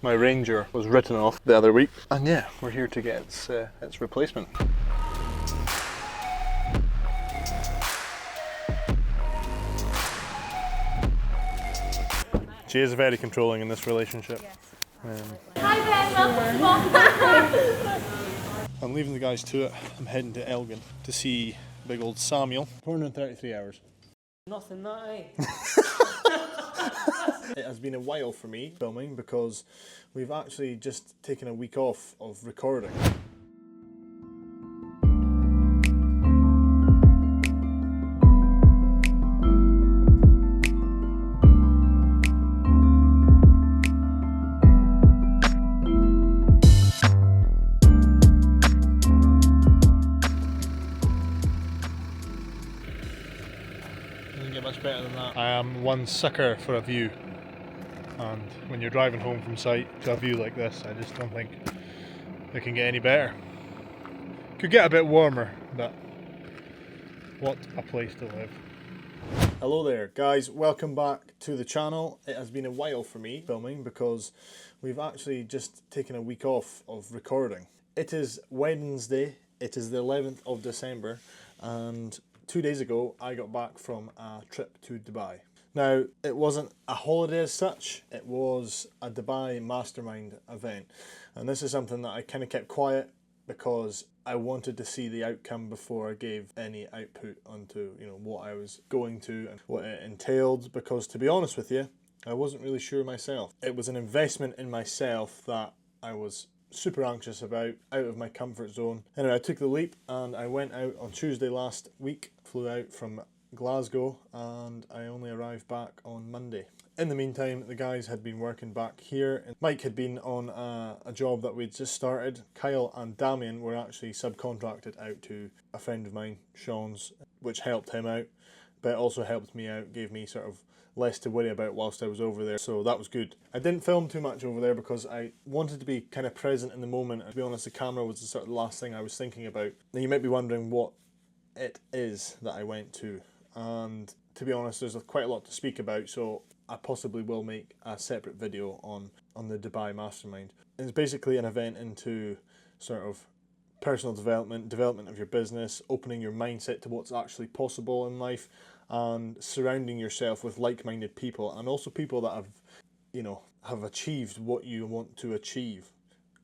My Ranger was written off the other week, and yeah, we're here to get its replacement. She is very controlling in this relationship. Yes. Hi Ben, welcome to I'm leaving the guys to it. I'm heading to Elgin to see big old Samuel. 433 hours. Nothing that, eh? It has been a while for me filming because we've actually just taken a week off of recording. Doesn't get much better than that. I am one sucker for a view. And when you're driving home from site to a view like this, I just don't think it can get any better. Could get a bit warmer, but what a place to live. Hello there guys, welcome back to the channel. It has been a while for me filming because we've actually just taken a week off of recording. It is Wednesday, it is the 11th of December, and 2 days ago I got back from a trip to Dubai. Now, it wasn't a holiday as such, it was a Dubai mastermind event. And this is something that I kind of kept quiet because I wanted to see the outcome before I gave any output onto, what I was going to and what it entailed. Because to be honest with you, I wasn't really sure myself. It was an investment in myself that I was super anxious about, out of my comfort zone. Anyway, I took the leap and I went out on Tuesday last week, flew out from Glasgow, and I only arrived back on Monday. In the meantime, the guys had been working back here, and Mike had been on a job that we'd just started. Kyle and Damien were actually subcontracted out to a friend of mine, Sean's, which helped him out, but it also helped me out, gave me sort of less to worry about whilst I was over there, so that was good. I didn't film too much over there because I wanted to be kind of present in the moment. To be honest, the camera was the sort of the last thing I was thinking about. Now you might be wondering what it is that I went to. And to be honest, there's quite a lot to speak about, so I possibly will make a separate video on the Dubai Mastermind. It's basically an event into sort of personal development of your business, opening your mindset to what's actually possible in life, and surrounding yourself with like-minded people, and also people that have achieved what you want to achieve.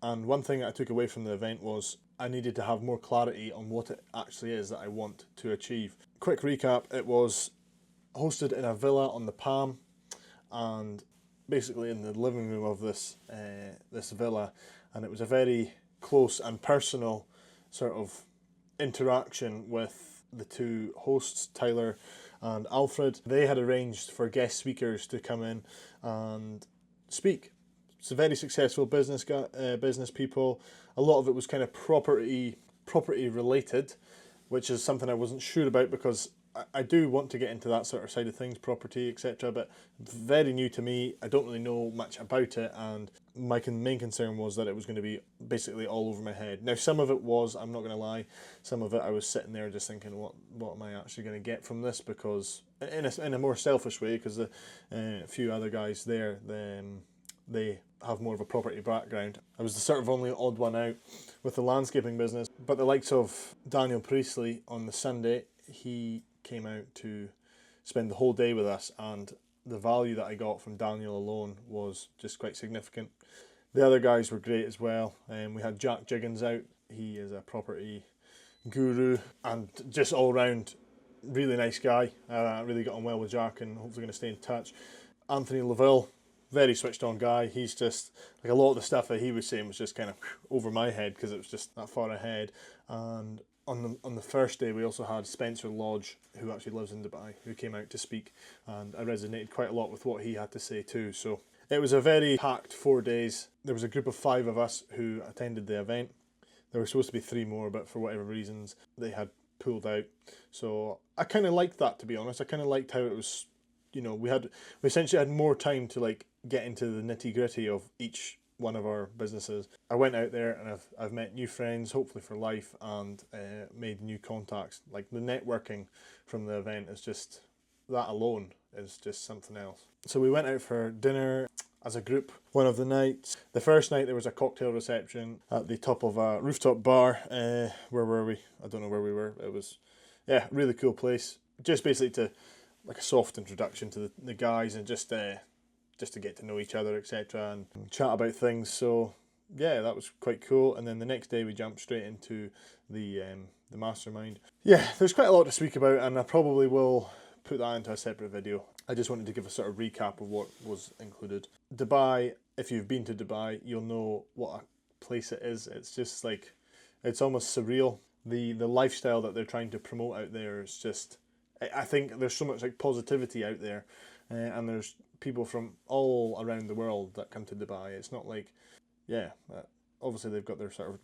And one thing that I took away from the event was I needed to have more clarity on what it actually is that I want to achieve. Quick recap, it was hosted in a villa on the Palm, and basically in the living room of this villa, and it was a very close and personal sort of interaction with the two hosts, Tyler and Alfred. They had arranged for guest speakers to come in and speak. It's a very successful business people. A lot of it was kind of property related, which is something I wasn't sure about because I do want to get into that sort of side of things, property, etc. But very new to me. I don't really know much about it, and my main concern was that it was going to be basically all over my head. Now, some of it was, I'm not going to lie, some of it I was sitting there just thinking, what am I actually going to get from this? Because in a more selfish way, because a few other guys there, they have more of a property background. I was the sort of only odd one out with the landscaping business. But the likes of Daniel Priestley on the Sunday, he came out to spend the whole day with us, and the value that I got from Daniel alone was just quite significant. The other guys were great as well. We had Jack Jiggins out. He is a property guru and just all round really nice guy. I really got on well with Jack and hopefully going to stay in touch. Anthony Laville, very switched on guy. He's just, like, a lot of the stuff that he was saying was just kind of over my head because it was just that far ahead. And on the first day we also had Spencer Lodge, who actually lives in Dubai, who came out to speak, and I resonated quite a lot with what he had to say too. So it was a very packed 4 days. There was a group of 5 of us who attended the event. There were supposed to be 3 more, but for whatever reasons they had pulled out. So I kind of liked that, to be honest. I kind of liked how it was, we essentially had more time to like get into the nitty gritty of each one of our businesses. I went out there and I've met new friends, hopefully for life, and made new contacts. Like, the networking from the event is just, that alone is just something else. So we went out for dinner. as a group. One of the nights, the first night, there was a cocktail reception at the top of a rooftop bar. Where were we? I don't know where we were. It was, yeah, really cool place. Just basically to, like a soft introduction to the guys, and just to get to know each other, etc., and chat about things. So yeah, that was quite cool. And then the next day we jumped straight into the mastermind. Yeah, there's quite a lot to speak about, and I probably will put that into a separate video. I just wanted to give a sort of recap of what was included. Dubai, if you've been to Dubai, you'll know what a place it is. It's just like, it's almost surreal. The lifestyle that they're trying to promote out there is just, I think there's so much like positivity out there, and there's people from all around the world that come to Dubai. It's not like, yeah, obviously they've got their sort of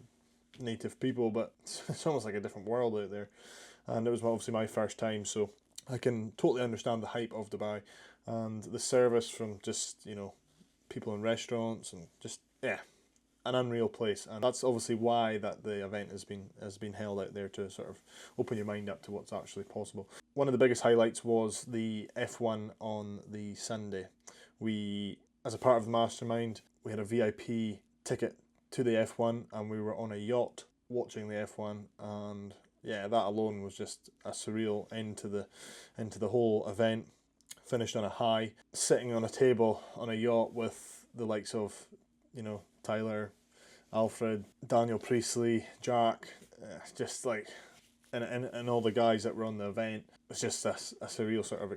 native people, but it's almost like a different world out there. And it was obviously my first time, so I can totally understand the hype of Dubai, and the service from just, you know, people in restaurants, and just, yeah, an unreal place. And that's obviously why that the event has been held out there, to sort of open your mind up to what's actually possible. One of the biggest highlights was the F1 on the Sunday. We, as a part of the mastermind, we had a VIP ticket to the F1, and we were on a yacht watching the F1, and yeah, that alone was just a surreal end to the whole event. Finished on a high, sitting on a table on a yacht with the likes of, you know, Tyler, Alfred, Daniel Priestley, Jack, just like, and all the guys that were on the event. It's just a surreal sort of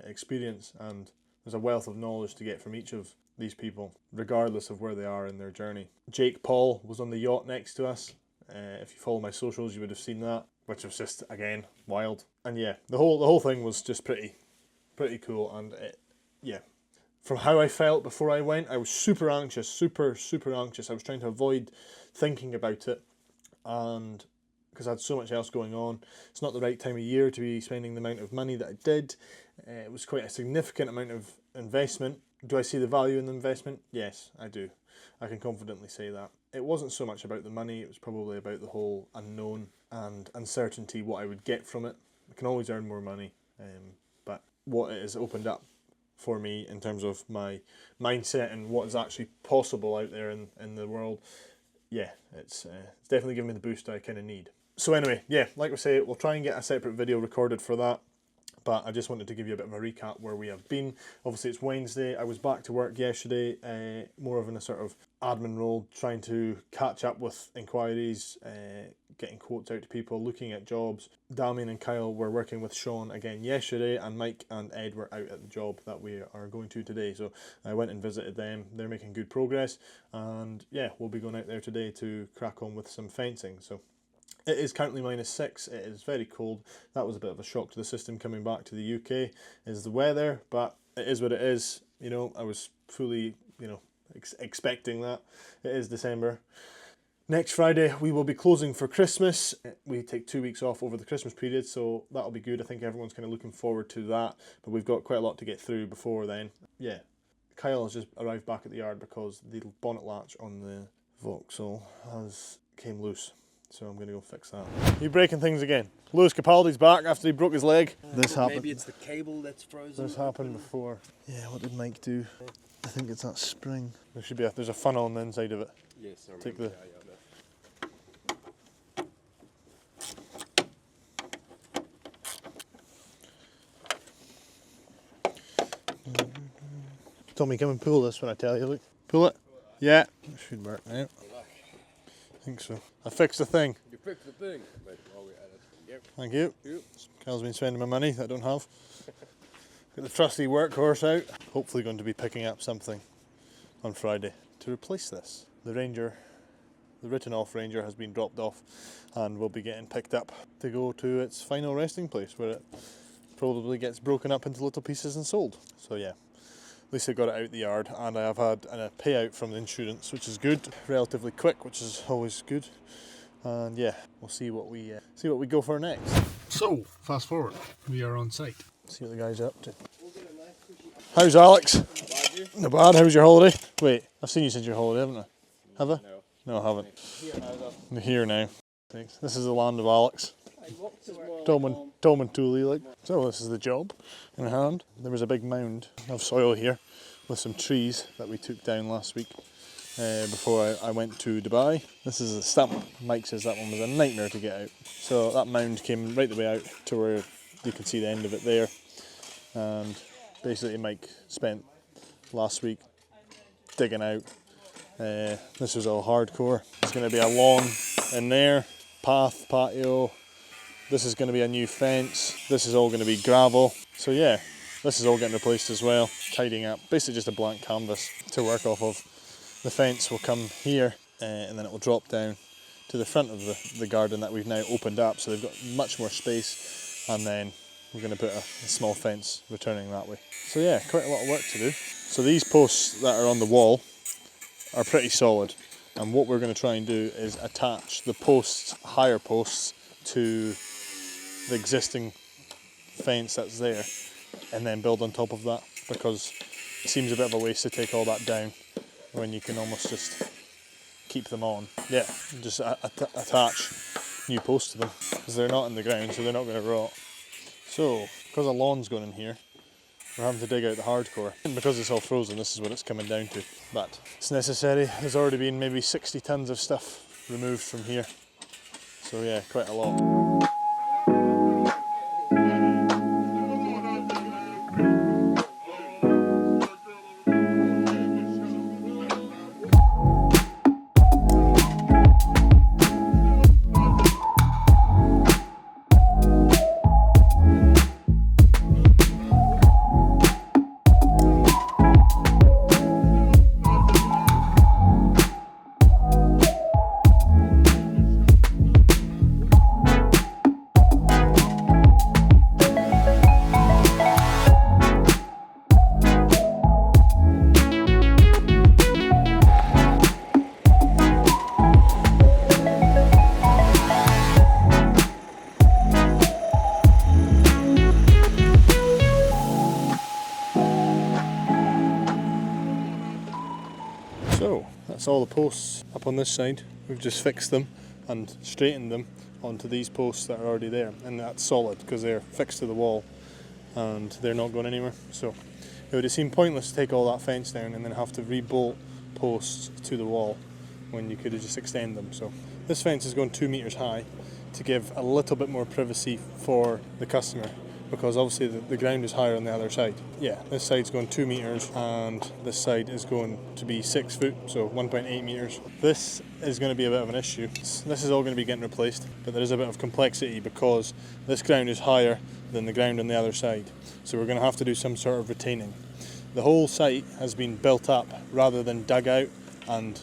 experience, and there's a wealth of knowledge to get from each of these people, regardless of where they are in their journey. Jake Paul was on the yacht next to us. If you follow my socials, you would have seen that, which was just, again, wild. And yeah, the whole thing was just pretty cool. And yeah, from how I felt before I went, I was super anxious, super anxious. I was trying to avoid thinking about it, and because I had so much else going on. It's not the right time of year to be spending the amount of money that I did. It was quite a significant amount of investment. Do I see the value in the investment? Yes, I do. I can confidently say that. It wasn't so much about the money, it was probably about the whole unknown and uncertainty, what I would get from it. I can always earn more money, but what it has opened up for me in terms of my mindset and what is actually possible out there in the world, yeah, it's definitely given me the boost I kind of need. So anyway, yeah, like we say, we'll try and get a separate video recorded for that. But I just wanted to give you a bit of a recap where we have been. Obviously it's Wednesday, I was back to work yesterday, more of in a sort of admin role, trying to catch up with inquiries, getting quotes out to people, looking at jobs. Damien and Kyle were working with Sean again yesterday, and Mike and Ed were out at the job that we are going to today. So I went and visited them, they're making good progress, and yeah, we'll be going out there today to crack on with some fencing. So it is currently -6, it is very cold. That was a bit of a shock to the system coming back to the UK, is the weather, but it is what it is. You know, I was fully, you know, expecting that. It is December. Next Friday we will be closing for Christmas. We take 2 weeks off over the Christmas period, so that'll be good. I think everyone's kind of looking forward to that, but we've got quite a lot to get through before then. Yeah, Kyle has just arrived back at the yard because the bonnet latch on the Vauxhall came loose. So I'm going to go fix that. You breaking things again? Lewis Capaldi's back after he broke his leg. This happened. Maybe it's the cable that's frozen. This happened before. Yeah, what did Mike do? I think it's that spring. There should be there's a funnel on the inside of it. Yes, I Take remember. Tommy, come and pull this when I tell you. Look, pull it. Yeah, it should work now. I think so. I fixed the thing. You fixed the thing. Wait, while we're at it. Yep. Thank you. Yep. Kyle's been spending my money that I don't have. Got the trusty workhorse out. Hopefully going to be picking up something on Friday to replace this. The Ranger, the written off Ranger, has been dropped off and will be getting picked up to go to its final resting place, where it probably gets broken up into little pieces and sold. So yeah, at least I got it out the yard, and I have had a payout from the insurance, which is good. Relatively quick, which is always good. And yeah, we'll see what we go for next. So fast forward, we are on site. See what the guys are up to. How's Alex? Not bad. How's your holiday? Wait, I've seen you since your holiday, haven't I? Have I? No, I haven't. I'm here now. Thanks. This is the land of Alex. Tom and Tooley, like. So this is the job in hand. There was a big mound of soil here, with some trees that we took down last week before I went to Dubai. This is a stump. Mike says that one was a nightmare to get out. So that mound came right the way out to where you can see the end of it there. And basically Mike spent last week digging out. This was all hardcore. There's going to be a lawn in there, path, patio. This is going to be a new fence. This is all going to be gravel. So yeah, this is all getting replaced as well. Tidying up, basically just a blank canvas to work off of. The fence will come here and then it will drop down to the front of the garden that we've now opened up. So they've got much more space, and then we're going to put a small fence returning that way. So yeah, quite a lot of work to do. So these posts that are on the wall are pretty solid, and what we're going to try and do is attach the posts, higher posts, to the existing fence that's there, and then build on top of that, because it seems a bit of a waste to take all that down when you can almost just keep them on. Yeah, just attach new posts to them, because they're not in the ground, so they're not going to rot. So, because a lawn's going in here, we're having to dig out the hardcore. And because it's all frozen, this is what it's coming down to. But it's necessary. There's already been maybe 60 tons of stuff removed from here. So yeah, quite a lot. So that's all the posts up on this side. We've just fixed them and straightened them onto these posts that are already there, and that's solid because they're fixed to the wall and they're not going anywhere. So it would have seemed pointless to take all that fence down and then have to re-bolt posts to the wall when you could have just extended them. So this fence is going 2 meters high to give a little bit more privacy for the customer, because obviously the ground is higher on the other side. Yeah, this side's going 2 meters and this side is going to be 6 foot, so 1.8 meters. This is going to be a bit of an issue. This is all going to be getting replaced, but there is a bit of complexity because this ground is higher than the ground on the other side. So we're going to have to do some sort of retaining. The whole site has been built up rather than dug out and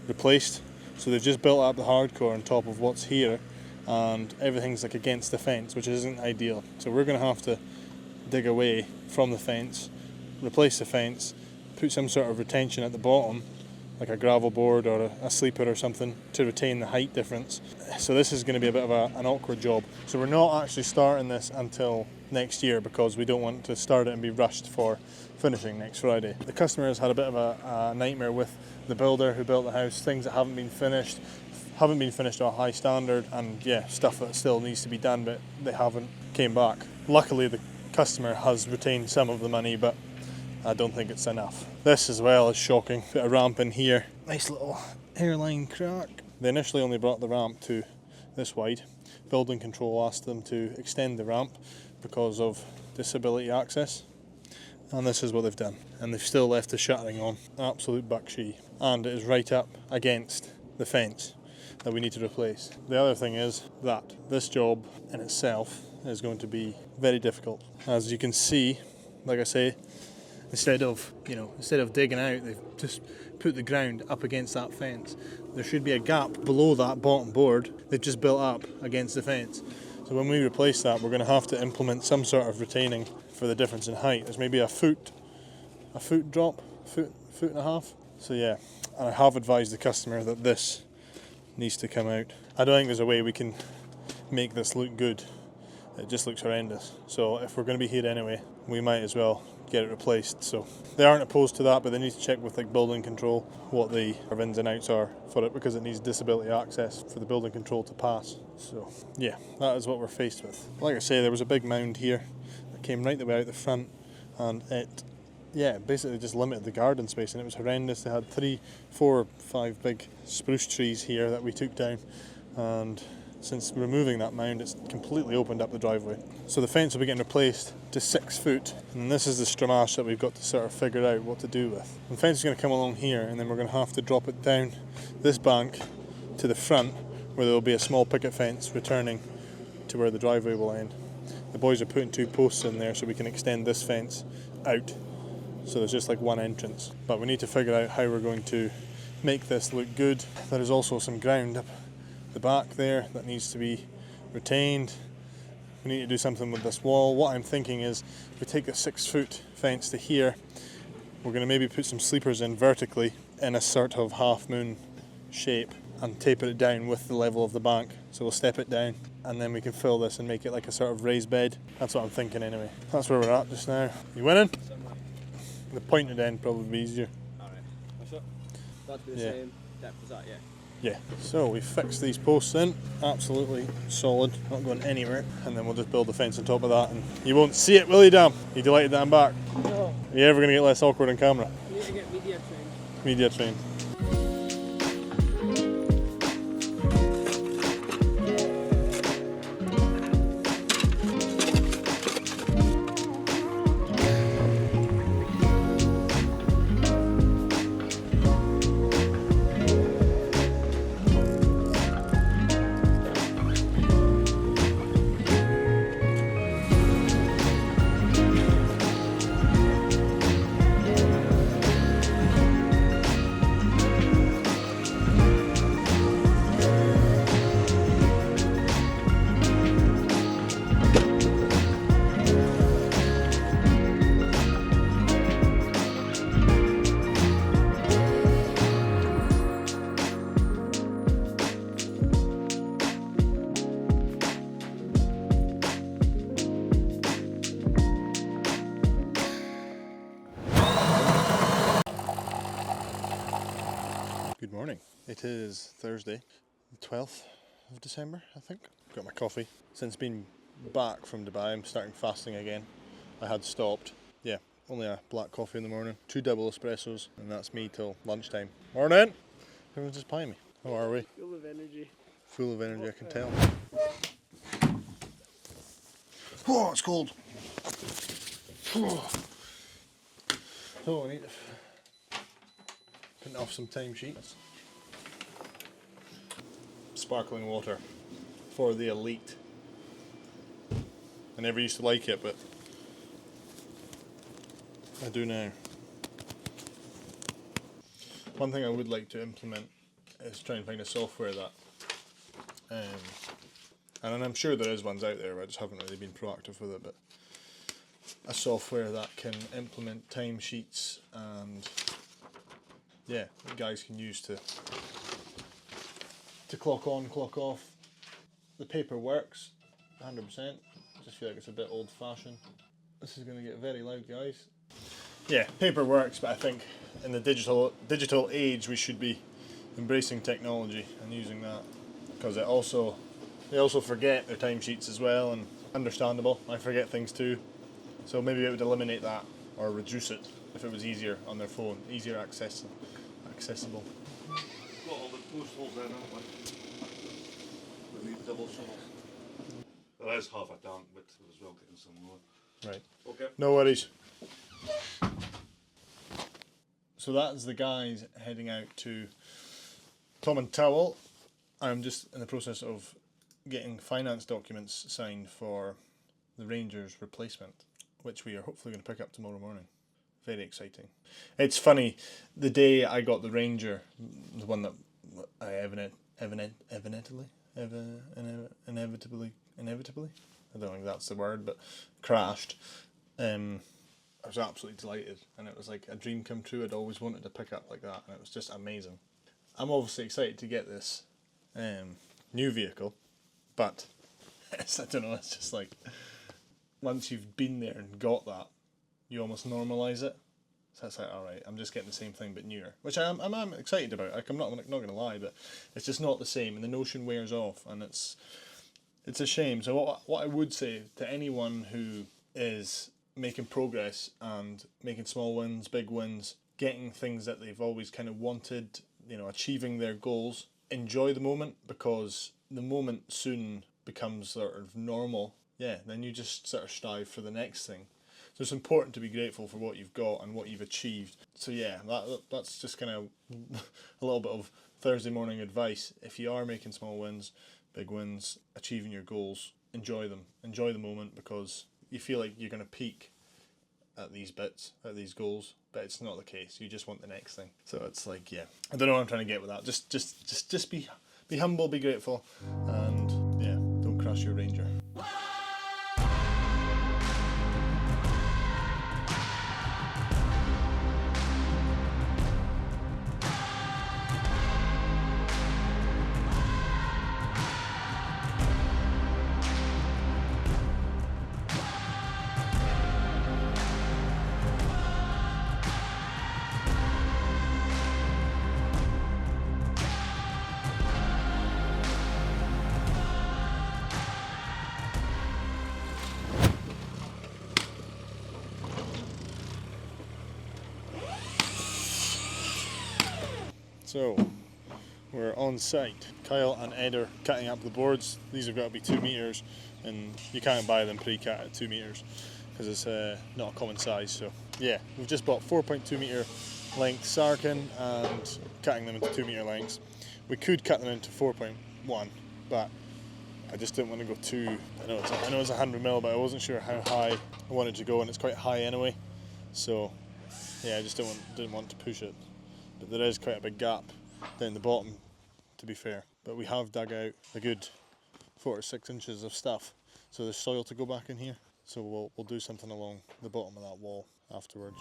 replaced. So they've just built up the hardcore on top of what's here, and everything's like against the fence, which isn't ideal. So we're going to have to dig away from the fence, replace the fence, put some sort of retention at the bottom, like a gravel board or a sleeper or something, to retain the height difference. So this is going to be a bit of an awkward job. So we're not actually starting this until next year, because we don't want to start it and be rushed for finishing next Friday. The customer has had a bit of a nightmare with the builder who built the house, things that haven't been finished to a high standard, and yeah, stuff that still needs to be done but they haven't came back. Luckily the customer has retained some of the money, but I don't think it's enough. This as well is shocking. Bit of ramp in here, nice little hairline crack. They initially only brought the ramp to this wide. Building control asked them to extend the ramp because of disability access, and this is what they've done, and they've still left the shuttering on. Absolute buckshee, and it is right up against the fence that we need to replace. The other thing is that this job in itself is going to be very difficult. As you can see, like I say, instead of digging out, they've just put the ground up against that fence. There should be a gap below that bottom board they've just built up against the fence. So when we replace that, we're going to have to implement some sort of retaining for the difference in height. There's maybe a foot drop, foot and a half. So yeah, and I have advised the customer that this needs to come out. I don't think there's a way we can make this look good. It just looks horrendous. So if we're going to be here anyway, we might as well get it replaced. So they aren't opposed to that, but they need to check with like building control what the ins and outs are for it, because it needs disability access for the building control to pass. So yeah, that is what we're faced with. Like I say, there was a big mound here that came right the way out the front, and it yeah, basically just limited the garden space, and it was horrendous. They had 3, 4, 5 big spruce trees here that we took down, and since removing that mound, it's completely opened up the driveway. So the fence will be getting replaced to 6 foot, and this is the stramash that we've got to sort of figure out what to do with. The fence is going to come along here, and then we're going to have to drop it down this bank to the front, where there will be a small picket fence returning to where the driveway will end. The boys are putting 2 posts in there so we can extend this fence out, so there's just like one entrance. But we need to figure out how we're going to make this look good. There is also some ground up the back there that needs to be retained. We need to do something with this wall. What I'm thinking is, if we take the 6 foot fence to here, we're going to maybe put some sleepers in vertically in a sort of half moon shape and taper it down with the level of the bank. So we'll step it down, and then we can fill this and make it like a sort of raised bed. That's what I'm thinking anyway. That's where we're at just now. You winning? The pointed end probably be easier. Alright. What's up? That'd be the Yeah. same depth as that, yeah. Yeah, so we fixed these posts in, absolutely solid, not going anywhere, and then we'll just build the fence on top of that, and you won't see it, will you, Dan? You delighted that I'm back? No. Are you ever going to get less awkward on camera? You need to get media trained. Media trained. Good morning. It is Thursday, the 12th of December, I think. Got my coffee. Since being back from Dubai, I'm starting fasting again. I had stopped. Yeah, only a black coffee in the morning, 2 double espressos, and that's me till lunchtime. Morning! Everyone's just playing me. How are we? Full of energy. Full of energy, I can tell. Oh, it's cold. So I need to print off some timesheets. Sparkling water for the elite. I never used to like it, but I do now. One thing I would like to implement is try and find a software that, and I'm sure there is ones out there, but I just haven't really been proactive with it, but a software that can implement timesheets and yeah, that guys can use to clock on, clock off. The paper works 100%. I just feel like it's a bit old fashioned. This is going to get very loud, guys. Yeah, paper works, but I think in the digital age we should be embracing technology and using that, because they also forget their timesheets as well, and understandable, I forget things too. So maybe it would eliminate that or reduce it if it was easier on their phone, easier accessible. Got all the post holes in, haven't we? We need double shovels. There is half a tank, but we're as well getting some more. Right. Okay. No worries. So that's the guys heading out to Tom and Towel. I'm just in the process of getting finance documents signed for the Ranger's replacement, which we are hopefully going to pick up tomorrow morning. Very exciting. It's funny, the day I got the Ranger, the one that I inevitably, I don't think that's the word, but crashed, I was absolutely delighted, and it was like a dream come true. I'd always wanted to pick up like that, and it was just amazing. I'm obviously excited to get this new vehicle, but I don't know, it's just like, once you've been there and got that, you almost normalise it. So it's like, alright, I'm just getting the same thing but newer. Which I'm excited about. Like, I'm not going to lie, but it's just not the same, and the notion wears off, and it's a shame. So what I would say to anyone who is making progress and making small wins, big wins, getting things that they've always kind of wanted, you know, achieving their goals. Enjoy the moment, because the moment soon becomes sort of normal. Yeah, then you just sort of strive for the next thing. So it's important to be grateful for what you've got and what you've achieved. So yeah, that's just kind of a little bit of Thursday morning advice. If you are making small wins, big wins, achieving your goals, enjoy them. Enjoy the moment, because you feel like you're going to peak at these bits, at these goals, but it's not the case. You just want the next thing. So it's like, yeah, I don't know what I'm trying to get with that. Just be humble, be grateful, and yeah, don't crash your Ranger. So, we're on site. Kyle and Ed are cutting up the boards. These have got to be 2 metres, and you can't buy them pre-cut at 2 metres because it's not a common size. So yeah, we've just bought 4.2 metre length sarkin and cutting them into 2 metre lengths. We could cut them into 4.1, but I just didn't want to go too. I know it's 100mm, but I wasn't sure how high I wanted to go, and it's quite high anyway. So yeah, I just didn't want to push it. But there is quite a big gap down the bottom, to be fair. But we have dug out a good 4 to 6 inches of stuff, so there's soil to go back in here. So we'll do something along the bottom of that wall afterwards.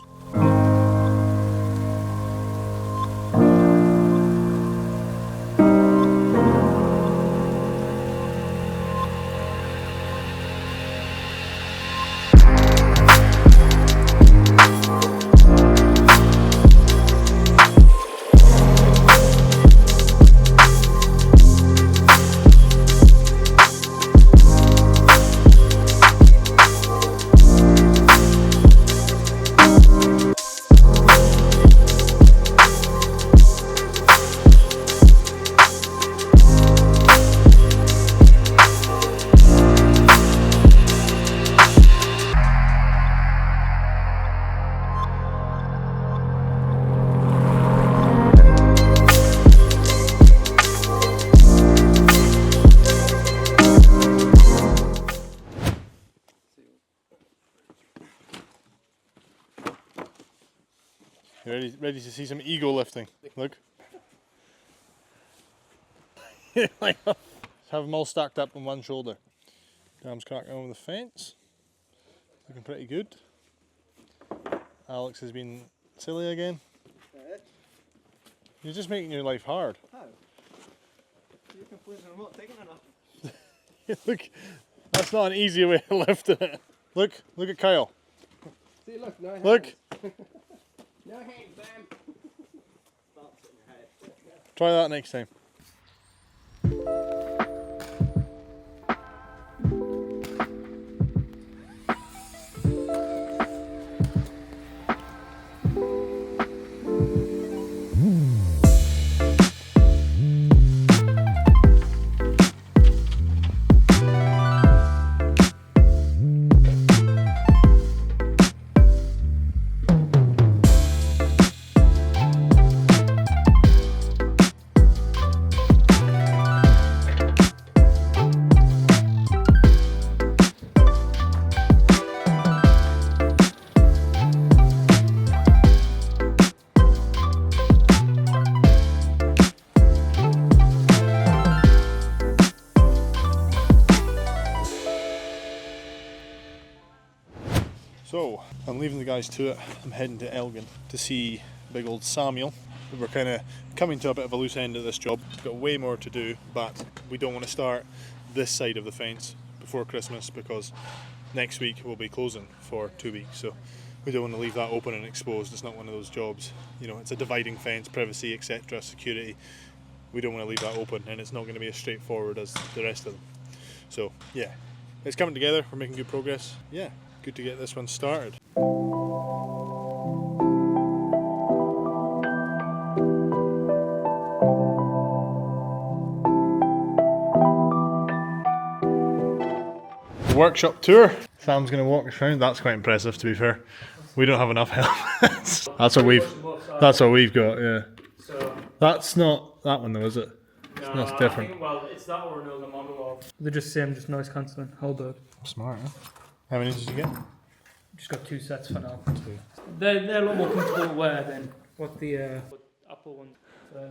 You ready to see some ego lifting? Look. Have them all stacked up on one shoulder. Dam's cracking over the fence. Looking pretty good. Alex has been silly again. You're just making your life hard. How? You're complaining I'm not taking enough. Look, that's not an easy way to lift it. Look at Kyle. See, look, no hands. Look. No hands, Sam. Try that next time. So, I'm leaving the guys to it. I'm heading to Elgin to see big old Samuel. We're kind of coming to a bit of a loose end of this job. We've got way more to do, but we don't want to start this side of the fence before Christmas because next week we'll be closing for 2 weeks. So we don't want to leave that open and exposed. It's not one of those jobs, you know, it's a dividing fence, privacy, etc., security. We don't want to leave that open, and it's not going to be as straightforward as the rest of them. So yeah, it's coming together. We're making good progress. Yeah. good to get this one started. Workshop tour. Sam's going to walk us around. That's quite impressive, to be fair. We don't have enough helmets. That's what we've got. Yeah. So that's not that one though, is it? no, That's different. I think, well, it's that or another model of. They're just same, just noise cancelling. Whole bird. Smart. Huh? How many did you get? Just got 2 sets for now. 2. They're a lot more comfortable to wear than what the Apple ones. So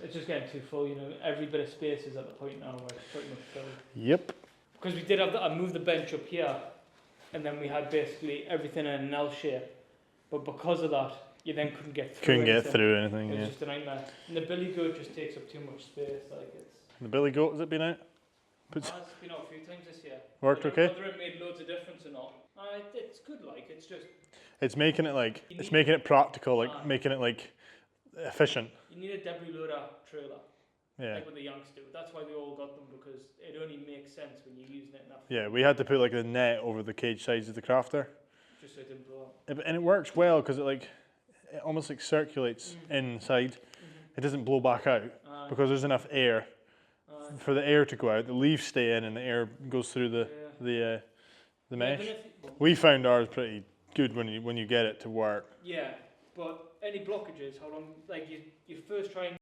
it's just getting too full. You know, every bit of space is at the point now where it's pretty much filled. Yep. Because we did have I moved the bench up here, and then we had basically everything in an L shape. But because of that, you then couldn't get through. Anything. It was Yeah. just a nightmare. And the billy goat just takes up too much space. Like it's. The billy goat, has it been out? It's been out a few times this year. Worked okay? Whether it made loads of difference or not, it's good. Like it's just. It's making it practical, like making it like efficient. You need a debris loader trailer. Yeah. Like what the Yanks do. That's why they all got them, because it only makes sense when you're using it in that. Yeah, we had to put like the net over the cage sides of the crafter. Just so it didn't blow up. And it works well because it almost like circulates inside. It doesn't blow back out because there's enough air for the air to go out. The leaves stay in and the air goes through the mesh. We found ours pretty good when you get it to work. Yeah, but any blockages, how long? Like you first try and get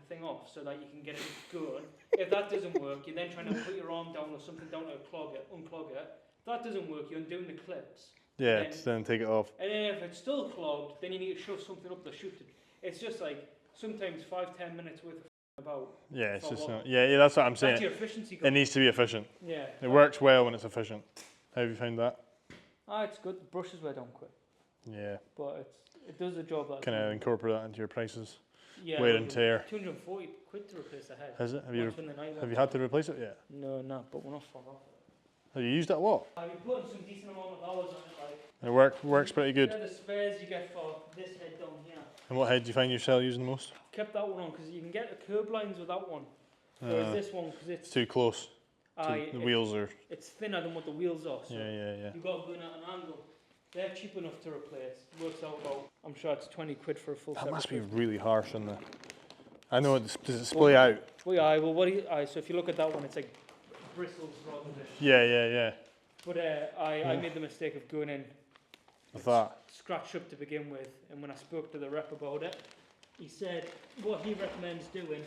the thing off so that you can get it going. If that doesn't work, you're then trying to put your arm down or something down to unclog it. If that doesn't work, you're undoing the clips. Yeah, then take it off. And then if it's still clogged, then you need to shove something up the chute. It's just like sometimes 5-10 minutes worth of about. Yeah, it's just not. Yeah, that's what I'm saying. That's your efficiency. It needs to be efficient. Yeah. It works well when it's efficient. How have you found that? It's good. The brushes wear down quick. Yeah. But it does the job. That kind of incorporate that into your prices. Yeah. Wear and tear. 240 quid to replace the head. Has it? Have you Have had to replace it yet? No, but we're not far off. Have you used it a lot? I've been putting some decent amount of hours on it. It works pretty good. They're the spares you get for this head down here. And what head do you find yourself using the most? Kept that one on because you can get the curb lines with that one. Whereas this one, because it's too close. The wheels are. It's thinner than what the wheels are. So yeah. You've got to go in at an angle. They're cheap enough to replace. Works out about. I'm sure it's 20 quid for a full set. That must be really harsh on the. I know. Does it splay out? Well, yeah. Well, so if you look at that one, it's like bristles rather than. Yeah. But I made the mistake of going in. With that. Scratched up to begin with, and when I spoke to the rep about it, he said what he recommends doing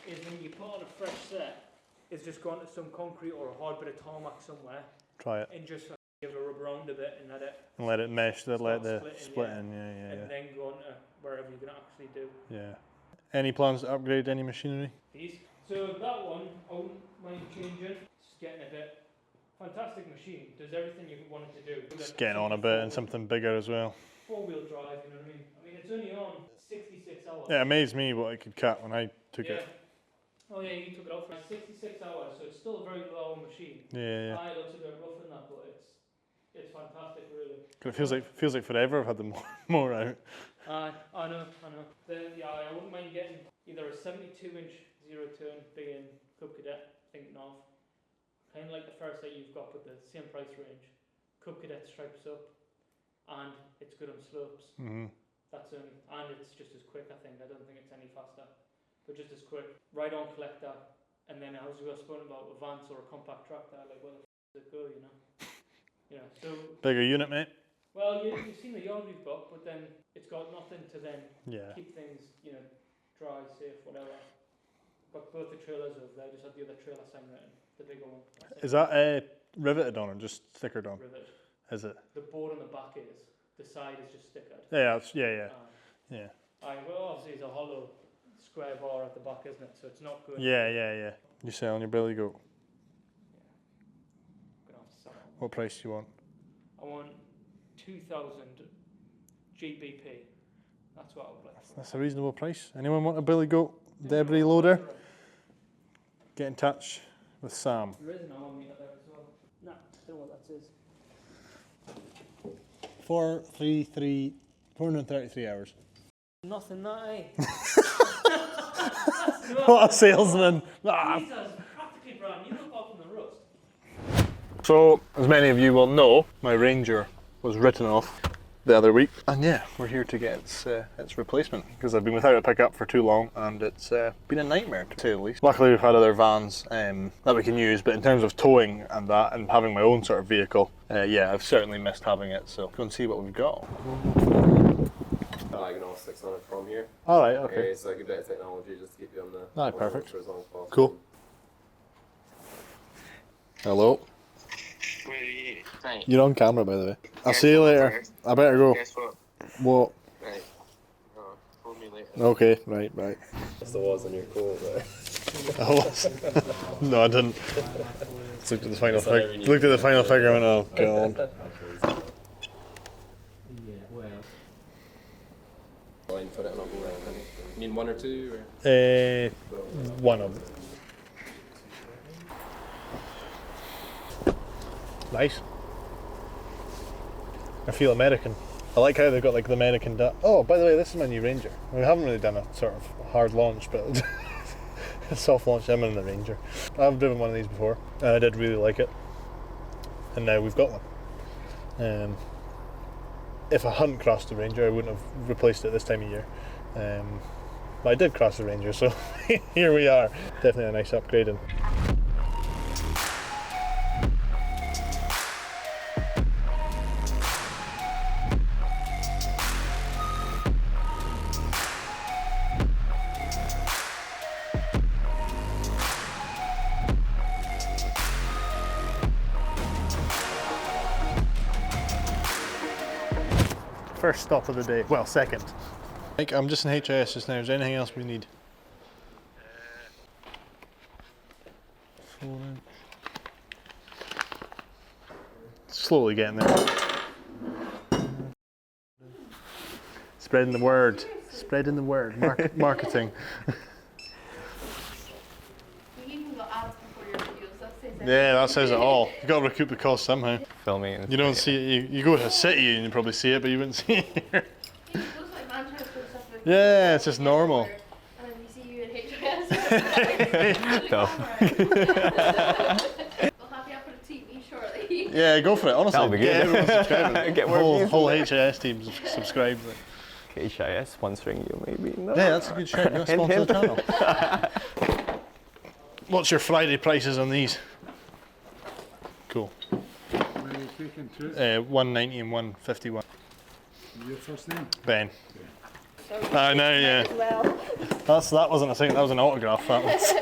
is when you put on a fresh set, is just go onto some concrete or a hard bit of tarmac somewhere. Try it. And just give it a rub around a bit and let it mesh. Let the split in. And then go on to wherever you're gonna actually do. Yeah. Any plans to upgrade any machinery? So that one, I wouldn't mind changing. Just getting a bit. Fantastic machine, does everything you want it to do. Just getting on a bit and something bigger as well. 4-wheel drive, you know what I mean? I mean, it's only on 66 hours. Yeah, it amazed me what it could cut when I took it. Oh yeah, you took it out for 66 hours, so it's still a very low machine. Yeah. It looks a bit rough in that, but it's fantastic, really. It feels like forever I've had the more out. I know. I wouldn't mind getting either a 72-inch zero-turn being Cub Cadet, thinking of. Kind of like the first that you've got, but the same price range. Cub Cadet stripes up, and it's good on slopes. Mm-hmm. That's only, and it's just as quick. I think. I don't think it's any faster, but just as quick. Right on collector, and then as we were spoken about, a Vance or a compact tractor, like where the does it go? You know. So bigger unit, mate. Well, you've seen the yard we've got, but then it's got nothing to then keep things, dry, safe, whatever. Got both the trailers over there. Just had the other trailer sign written. The bigger one. Is that riveted on or just stickered on? Riveted. Is it? The board on the back is. The side is just stickered. Yeah. Well, obviously it's a hollow square bar at the back, isn't it? So it's not good. Yeah. You selling your billy goat? Yeah. Gonna have to sell it. What price do you want? I want 2,000 GBP. That's what I would like. That's a reasonable price. Anyone want a billy goat debris loader? Get in touch with Sam. There is an arm meter there as well. No, I don't know what that is. 433 hours. Nothing that, eh? What a salesman! Jesus, practically brand new apart from the rust. So, as many of you will know, my Ranger was written off the other week, and yeah, we're here to get its replacement because I've been without a pickup for too long, and it's been a nightmare to say the least. Luckily, we've had other vans that we can use, but in terms of towing and that, and having my own sort of vehicle, yeah, I've certainly missed having it. So go and see what we've got. Diagonal 600 from here. All right, okay. So I give that technology just to keep you on the. Alright, perfect. For as long as possible. Cool. Hello. Where are you? Right. You're on camera, by the way. I'll see you later. I better go. Guess what? What? Right. Oh, phone me later. Okay, right. That's the was on your coat, but. I was. No, I didn't. Just looked at the final figure. Looked at the final figure and went, oh god. Line for it and I'll go around. You mean one or two? Or? One of them. Nice. I feel American. I like how they've got like the American oh, by the way, this is my new Ranger. We haven't really done a sort of hard launch, but a soft launch. I'm in the Ranger. I've driven one of these before, and I did really like it. And now we've got one. If I hadn't crossed the Ranger, I wouldn't have replaced it this time of year. But I did cross the Ranger, so here we are. Definitely a nice upgrade. And first stop of the day. Well, second. Mike, I'm just in HIS just now. Is there anything else we need? 4-inch. Slowly getting there. Spreading the word. Spreading the word. Marketing. You even got ads before your videos, that says it. Yeah, that says it all. You've got to recoup the cost somehow. Filming. You don't see it. You go to a city and you probably see it, but you wouldn't see it here. It looks like Manchester and stuff like Yeah, it's just normal. And then you see you in HIS. No. We'll have you up on a TV shortly. Yeah, go for it. Honestly, That'll be good. get everyone subscribing. Get more whole views. HIS team subscribed. HIS sponsoring you, maybe. No. Yeah, that's a good shout. You're a sponsor of the channel. What's your Friday prices on these? Cool. 190 and 151. Your first name? Ben. I know, yeah. That wasn't a thing, that was an autograph, that was.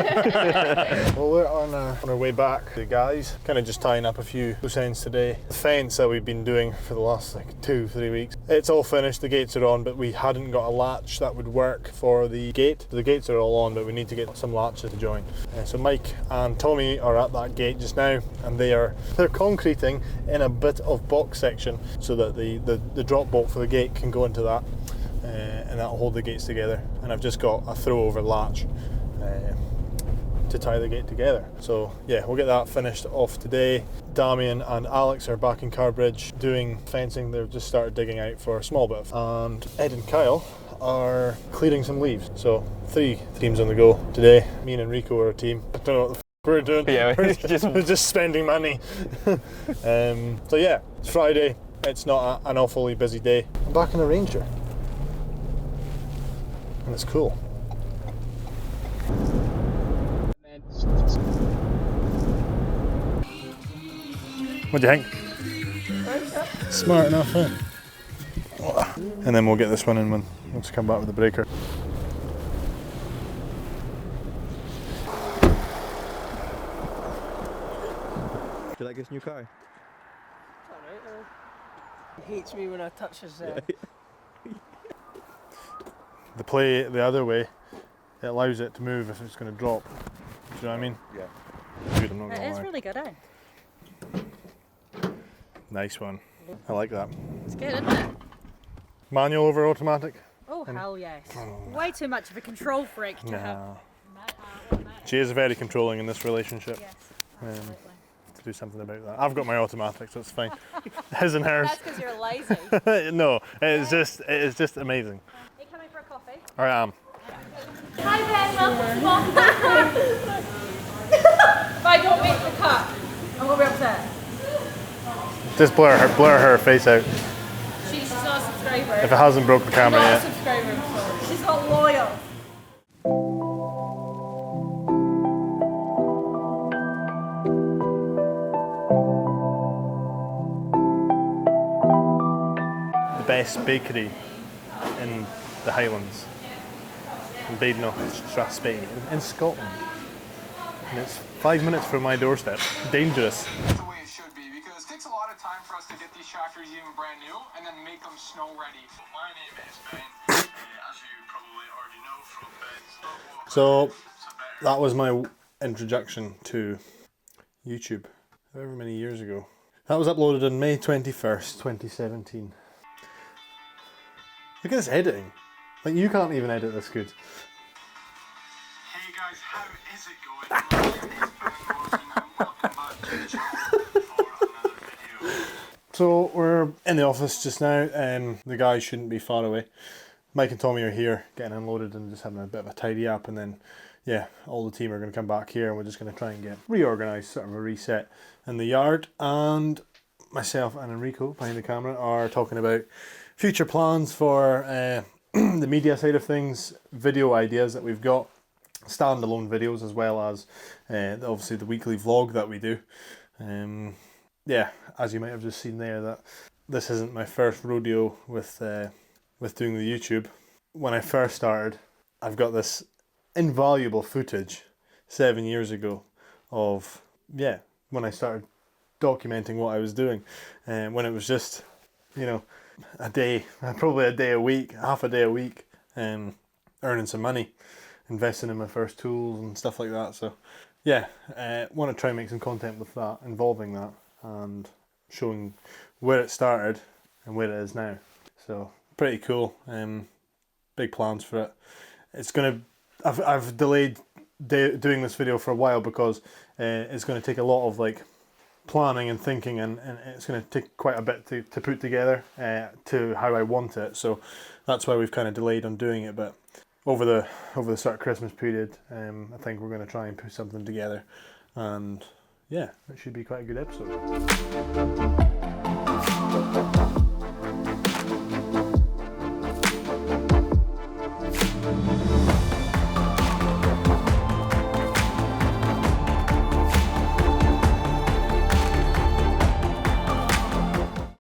Well, we're on our way back, the guys. Kind of just tying up a few loose ends today. The fence that we've been doing for the last like 2-3 weeks, it's all finished, the gates are on, but we hadn't got a latch that would work for the gate. The gates are all on, but we need to get some latches to join. So Mike and Tommy are at that gate just now, and they're concreting in a bit of box section so that the drop bolt for the gate can go into that. And that'll hold the gates together, and I've just got a throw over latch to tie the gate together. So yeah, we'll get that finished off today. Damien and Alex are back in Carbridge doing fencing. They've just started digging out for a small bit and Ed and Kyle are clearing some leaves. So 3 teams on the go today. Me and Enrico are a team. I don't know what the we're doing. Yeah, we're just spending money. So yeah, it's Friday. It's not an awfully busy day. I'm back in a Ranger. And it's cool. What do you think? Smart enough, eh? And then we'll get this one in when once we come back with the breaker. Do you like this new car? He hates me when I touch his The play the other way, it allows it to move if it's going to drop. Do you know what I mean? Yeah. Good, I'm not It gonna is lie. really good, eh? Nice one. I like that. It's good, isn't it? Manual over automatic? Oh, hell yes. Way too much of a control freak to have. No. She is very controlling in this relationship. Yes, Um, absolutely. to do something about that. I've got my automatic, so it's fine. His and hers. That's because you're lazy. No, it is just amazing. Are you coming for a coffee? I am. Hi Ben, welcome to the If I don't make the cut, I'm going to be upset. Just blur her face out. She's not a subscriber. If it hasn't broke the camera Not a yet. subscriber. She's not loyal. The best bakery in the Highlands. In Badenoch, Strathspey, in Scotland. And it's 5 minutes from my doorstep. Dangerous. That's the way it should be, because it takes a lot of time for us to get these tractors even brand new and then make them snow ready. My name is Ben, as you probably already know from Ben's. So that was my introduction to YouTube, however many years ago. That was uploaded on May 21st, 2017. Look at this editing. Like, you can't even edit this good. Hey guys, how is it going? My name is Ben Morrison and welcome back to the channel for another video. So we're in the office just now, and the guys shouldn't be far away. Mike and Tommy are here getting unloaded and just having a bit of a tidy up, and then yeah, all the team are going to come back here and we're just going to try and get reorganised, sort of a reset in the yard. And myself and Enrico behind the camera are talking about future plans for the media side of things, video ideas that we've got, standalone videos, as well as obviously the weekly vlog that we do. Yeah, as you might have just seen there, that this isn't my first rodeo with doing the YouTube. When I first started, I've got this invaluable footage 7 years ago of, yeah, when I started documenting what I was doing, and when it was just, you know, a day, probably a day a week, half a day a week, earning some money, investing in my first tools and stuff like that. So yeah, want to try and make some content with that, involving that, and showing where it started and where it is now. So pretty cool. Big plans for it. It's gonna, I've delayed doing this video for a while because it's going to take a lot of like planning and thinking, and it's going to take quite a bit to put together to how I want it. So that's why we've kind of delayed on doing it. But over the sort of Christmas period, I think we're going to try and put something together, and yeah, it should be quite a good episode.